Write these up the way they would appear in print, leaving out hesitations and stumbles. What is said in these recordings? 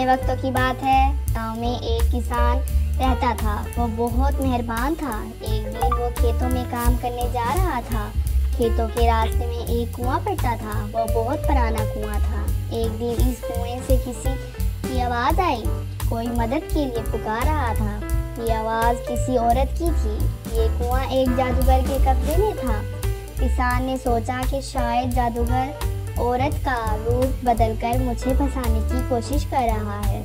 वक्तों की बात है। गांव में एक किसान रहता था। वो बहुत मेहरबान था। एक दिन वो खेतों में काम करने जा रहा था। खेतों के रास्ते में एक कुआं पड़ता था। वो बहुत पुराना कुआं था। एक दिन इस कुएं से किसी की आवाज़ आई। कोई मदद के लिए पुकार रहा था। ये आवाज़ किसी औरत की थी। ये कुआं एक जादूगर के कब्जे में था। किसान ने सोचा कि शायद जादूगर औरत का रूप बदलकर मुझे फंसाने की कोशिश कर रहा है।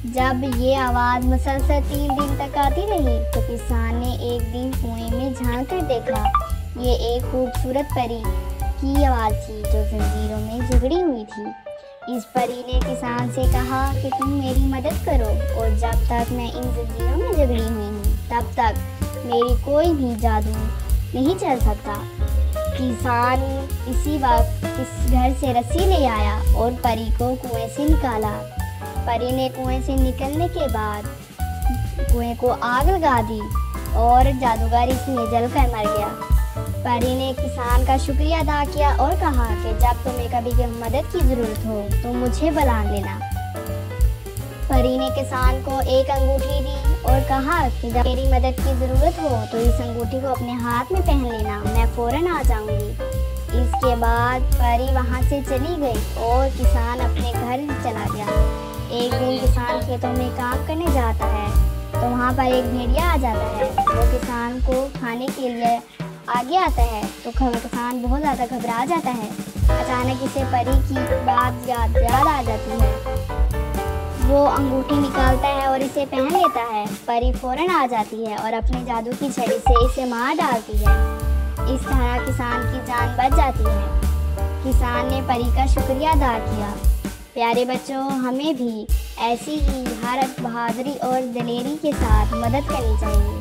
जब ये आवाज़ मुसलसल 3 दिन तक आती रही तो किसान ने एक दिन कुएं में झांक कर देखा। ये एक खूबसूरत परी की आवाज़ थी जो जंजीरों में जकड़ी हुई थी। इस परी ने किसान से कहा कि तुम मेरी मदद करो और जब तक मैं इन जंजीरों में जकड़ी हुई हूँ तब तक मेरी कोई भी जादू नहीं चल सकता। किसान इसी वक्त इस घर से रस्सी ले आया और परी को कुएं से निकाला। परी ने कुएं से निकलने के बाद कुएं को आग लगा दी और जादूगर इसमें जलकर मर गया। परी ने किसान का शुक्रिया अदा किया और कहा कि जब तुम्हें कभी मदद की ज़रूरत हो तो मुझे बुला लेना। परी ने किसान को एक अंगूठी दी और कहा कि जब मेरी मदद की ज़रूरत हो तो इस अंगूठी को अपने हाथ में पहन लेना, मैं फ़ौरन आ जाऊंगी। इसके बाद परी वहां से चली गई और किसान अपने घर चला गया। एक दिन किसान खेतों में काम करने जाता है तो वहां पर एक भेड़िया आ जाता है। वो किसान को खाने के लिए आगे आता है तो किसान बहुत ज़्यादा घबरा जाता है। अचानक इसे परी की बात याद आ जाती है। वो अंगूठी निकालता है और इसे पहन लेता है। परी फौरन आ जाती है और अपनी जादू की छड़ी से इसे मार डालती है। इस तरह किसान की जान बच जाती है। किसान ने परी का शुक्रिया अदा किया। प्यारे बच्चों, हमें भी ऐसी ही हर बहादुरी और दिलेरी के साथ मदद करनी चाहिए।